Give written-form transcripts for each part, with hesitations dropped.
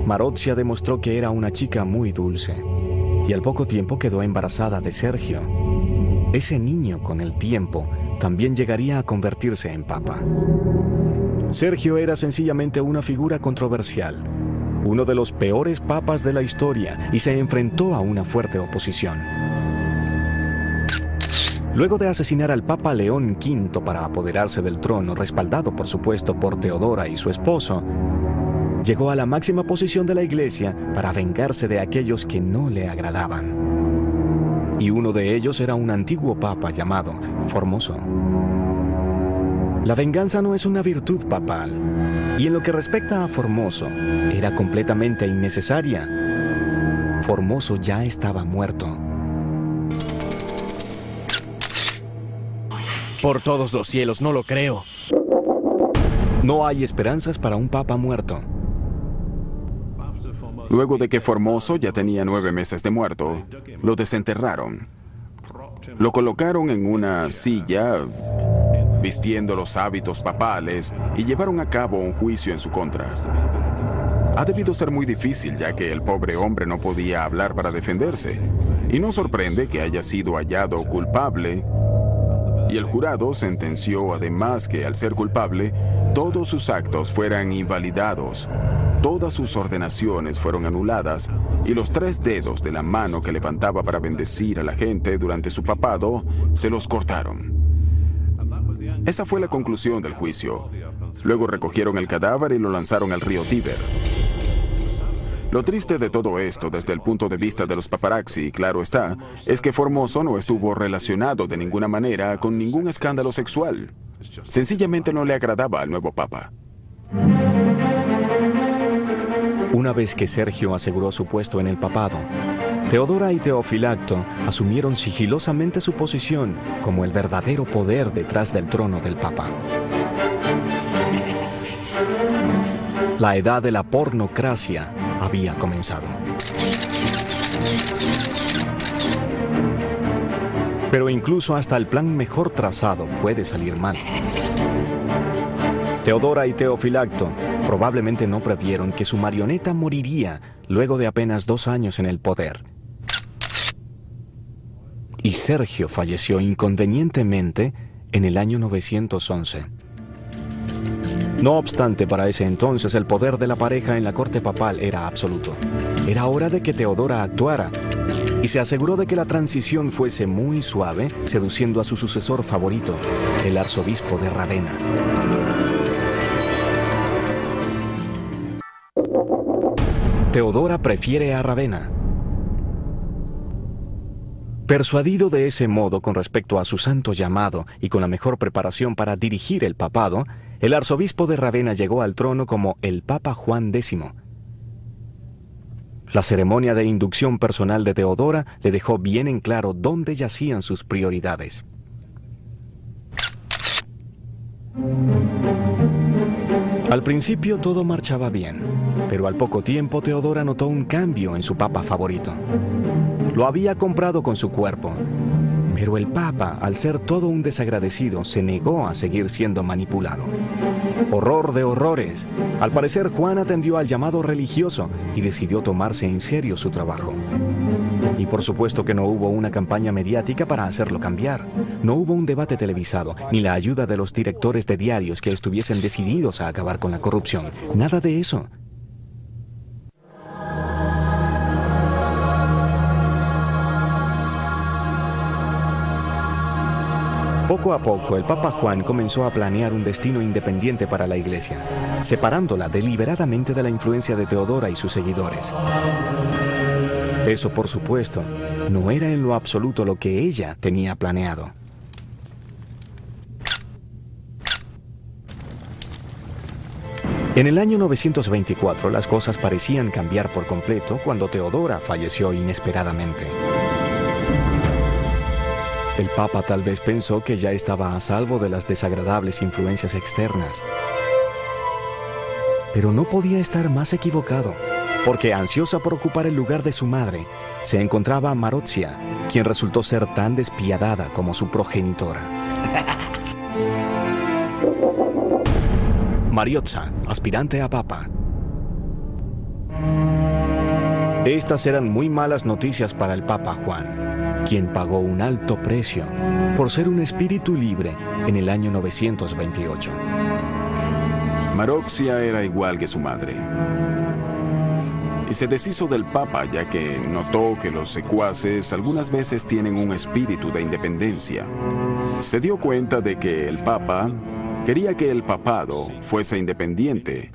Marozia demostró que era una chica muy dulce y al poco tiempo quedó embarazada de Sergio. Ese niño, con el tiempo, también llegaría a convertirse en papa. Sergio era sencillamente una figura controversial, uno de los peores papas de la historia, y se enfrentó a una fuerte oposición. Luego de asesinar al Papa León V para apoderarse del trono, respaldado por supuesto por Teodora y su esposo, llegó a la máxima posición de la Iglesia para vengarse de aquellos que no le agradaban. Y uno de ellos era un antiguo papa llamado Formoso. La venganza no es una virtud papal, y en lo que respecta a Formoso, era completamente innecesaria. Formoso ya estaba muerto. Por todos los cielos, no lo creo. No hay esperanzas para un papa muerto. Luego de que Formoso ya tenía 9 meses de muerto, lo desenterraron. Lo colocaron en una silla, vistiendo los hábitos papales, y llevaron a cabo un juicio en su contra. Ha debido ser muy difícil, ya que el pobre hombre no podía hablar para defenderse. Y no sorprende que haya sido hallado culpable. Y el jurado sentenció además que, al ser culpable, todos sus actos fueran invalidados, todas sus ordenaciones fueron anuladas, y los 3 dedos de la mano que levantaba para bendecir a la gente durante su papado, se los cortaron. Esa fue la conclusión del juicio. Luego recogieron el cadáver y lo lanzaron al río Tíber. Lo triste de todo esto, desde el punto de vista de los paparazzi, claro está, es que Formoso no estuvo relacionado de ninguna manera con ningún escándalo sexual. Sencillamente no le agradaba al nuevo papa. Una vez que Sergio aseguró su puesto en el papado, Teodora y Teofilacto asumieron sigilosamente su posición como el verdadero poder detrás del trono del papa. La edad de la pornocracia había comenzado. Pero incluso hasta el plan mejor trazado puede salir mal. Teodora y Teofilacto probablemente no previeron que su marioneta moriría luego de apenas 2 años en el poder. Y Sergio falleció inconvenientemente en el año 911. No obstante, para ese entonces el poder de la pareja en la corte papal era absoluto. Era hora de que Teodora actuara, y se aseguró de que la transición fuese muy suave, seduciendo a su sucesor favorito, el arzobispo de Ravenna. Teodora prefiere a Ravenna. Persuadido de ese modo con respecto a su santo llamado y con la mejor preparación para dirigir el papado, el arzobispo de Ravenna llegó al trono como el Papa Juan X. La ceremonia de inducción personal de Teodora le dejó bien en claro dónde yacían sus prioridades. Al principio todo marchaba bien, pero al poco tiempo Teodora notó un cambio en su papa favorito. Lo había comprado con su cuerpo, pero el papa, al ser todo un desagradecido, se negó a seguir siendo manipulado. Horror de horrores. Al parecer, Juan atendió al llamado religioso y decidió tomarse en serio su trabajo. Y por supuesto que no hubo una campaña mediática para hacerlo cambiar. No hubo un debate televisado, ni la ayuda de los directores de diarios que estuviesen decididos a acabar con la corrupción. Nada de eso. Poco a poco, el Papa Juan comenzó a planear un destino independiente para la Iglesia, separándola deliberadamente de la influencia de Teodora y sus seguidores. Eso, por supuesto, no era en lo absoluto lo que ella tenía planeado. En el año 924, las cosas parecían cambiar por completo cuando Teodora falleció inesperadamente. El Papa tal vez pensó que ya estaba a salvo de las desagradables influencias externas. Pero no podía estar más equivocado, porque ansiosa por ocupar el lugar de su madre, se encontraba Marozia, quien resultó ser tan despiadada como su progenitora. Mariozza, aspirante a papa. Estas eran muy malas noticias para el Papa Juan, quien pagó un alto precio por ser un espíritu libre en el año 928. Marozia era igual que su madre. Y se deshizo del Papa ya que notó que los secuaces algunas veces tienen un espíritu de independencia. Se dio cuenta de que el Papa quería que el papado fuese independiente,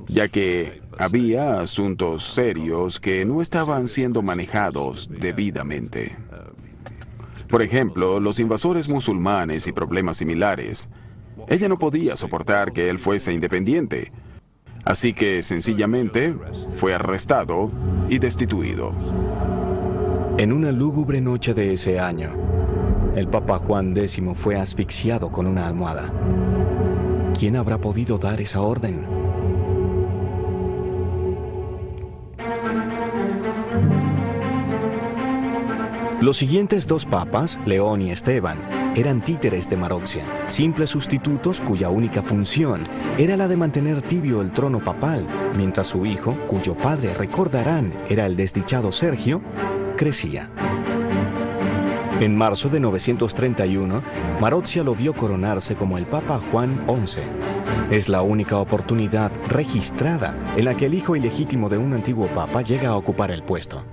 ya que había asuntos serios que no estaban siendo manejados debidamente. Por ejemplo, los invasores musulmanes y problemas similares. Ella no podía soportar que él fuese independiente, así que sencillamente fue arrestado y destituido. En una lúgubre noche de ese año, el Papa Juan X fue asfixiado con una almohada. ¿Quién habrá podido dar esa orden? Los siguientes dos papas, León y Esteban, eran títeres de Marozia, simples sustitutos cuya única función era la de mantener tibio el trono papal, mientras su hijo, cuyo padre recordarán era el desdichado Sergio, crecía. En marzo de 931, Marozia lo vio coronarse como el Papa Juan XI. Es la única oportunidad registrada en la que el hijo ilegítimo de un antiguo papa llega a ocupar el puesto.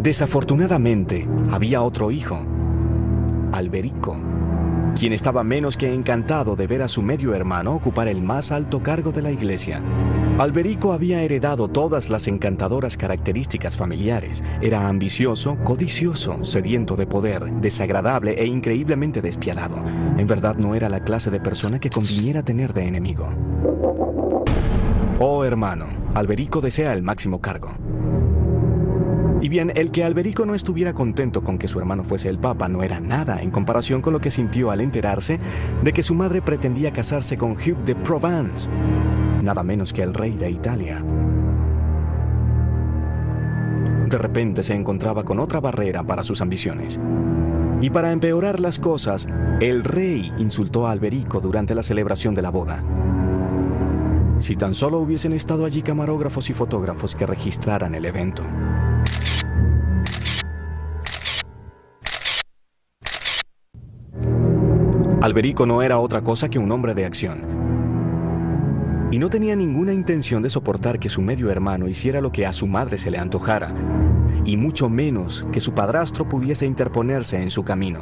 Desafortunadamente, había otro hijo, Alberico, quien estaba menos que encantado de ver a su medio hermano ocupar el más alto cargo de la iglesia. Alberico había heredado todas las encantadoras características familiares. Era ambicioso, codicioso, sediento de poder, desagradable e increíblemente despiadado. En verdad no era la clase de persona que conviniera tener de enemigo. Oh hermano, Alberico desea el máximo cargo. Y bien, el que Alberico no estuviera contento con que su hermano fuese el papa no era nada en comparación con lo que sintió al enterarse de que su madre pretendía casarse con Hugh de Provence, nada menos que el rey de Italia. De repente se encontraba con otra barrera para sus ambiciones. Y para empeorar las cosas, el rey insultó a Alberico durante la celebración de la boda. Si tan solo hubiesen estado allí camarógrafos y fotógrafos que registraran el evento. Alberico no era otra cosa que un hombre de acción. Y no tenía ninguna intención de soportar que su medio hermano hiciera lo que a su madre se le antojara, y mucho menos que su padrastro pudiese interponerse en su camino.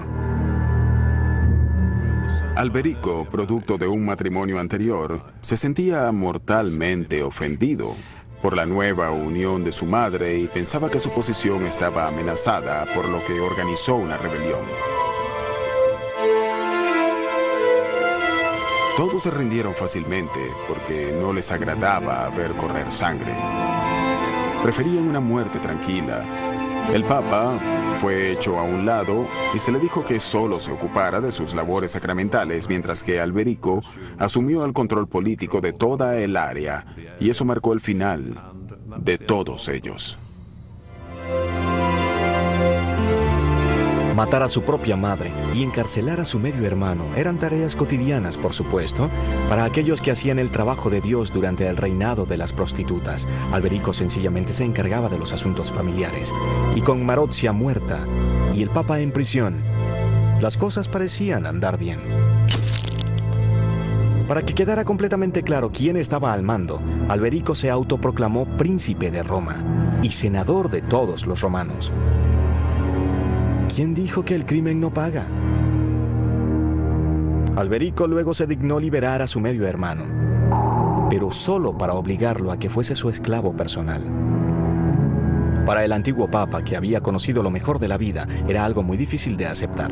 Alberico, producto de un matrimonio anterior, se sentía mortalmente ofendido por la nueva unión de su madre y pensaba que su posición estaba amenazada, por lo que organizó una rebelión. Todos se rindieron fácilmente porque no les agradaba ver correr sangre. Preferían una muerte tranquila. El Papa fue hecho a un lado y se le dijo que solo se ocupara de sus labores sacramentales, mientras que Alberico asumió el control político de toda el área, y eso marcó el final de todos ellos. Matar a su propia madre y encarcelar a su medio hermano eran tareas cotidianas, por supuesto, para aquellos que hacían el trabajo de Dios durante el reinado de las prostitutas. Alberico sencillamente se encargaba de los asuntos familiares. Y con Marozia muerta y el Papa en prisión, las cosas parecían andar bien. Para que quedara completamente claro quién estaba al mando, Alberico se autoproclamó príncipe de Roma y senador de todos los romanos. ¿Quién dijo que el crimen no paga? Alberico luego se dignó liberar a su medio hermano, pero solo para obligarlo a que fuese su esclavo personal. Para el antiguo papa, que había conocido lo mejor de la vida, era algo muy difícil de aceptar.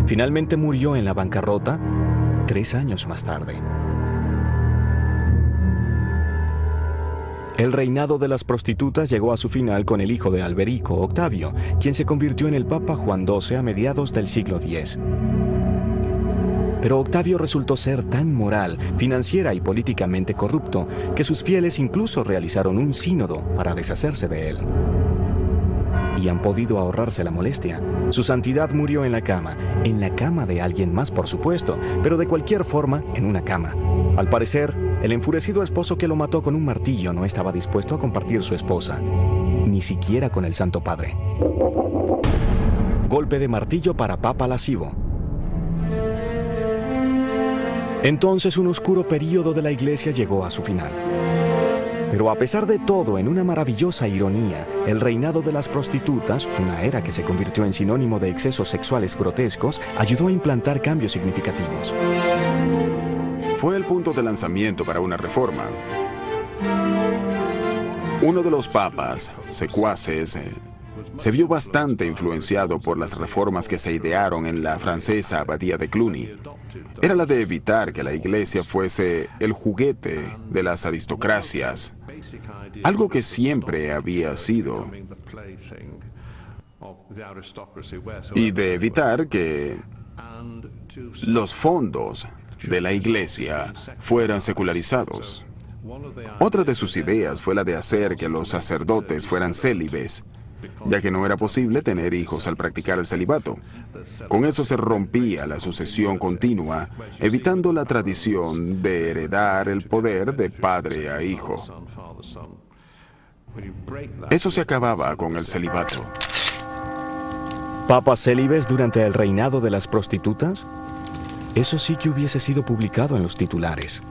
Finalmente murió en la bancarrota 3 años más tarde. El reinado de las prostitutas llegó a su final con el hijo de Alberico, Octavio, quien se convirtió en el Papa Juan XII a mediados del siglo X. Pero Octavio resultó ser tan moral, financiera y políticamente corrupto que sus fieles incluso realizaron un sínodo para deshacerse de él. Y han podido ahorrarse la molestia. Su santidad murió en la cama de alguien más, por supuesto, pero de cualquier forma, en una cama. Al parecer, El enfurecido esposo que lo mató con un martillo no estaba dispuesto a compartir su esposa, ni siquiera con el Santo Padre. Golpe de martillo para papa lascivo. Entonces un oscuro período de la iglesia llegó a su final. Pero a pesar de todo, en una maravillosa ironía, el reinado de las prostitutas, una era que se convirtió en sinónimo de excesos sexuales grotescos, ayudó a implantar cambios significativos. Fue el punto de lanzamiento para una reforma. Uno de los papas, secuaces, se vio bastante influenciado por las reformas que se idearon en la francesa abadía de Cluny. Era la de evitar que la iglesia fuese el juguete de las aristocracias, algo que siempre había sido, y de evitar que los fondos de la iglesia fueran secularizados. Otra de sus ideas fue la de hacer que los sacerdotes fueran célibes, ya que no era posible tener hijos al practicar el celibato. Con eso se rompía la sucesión continua, evitando la tradición de heredar el poder de padre a hijo. Eso se acababa con el celibato. ¿Papas célibes durante el reinado de las prostitutas? Eso sí que hubiese sido publicado en los titulares.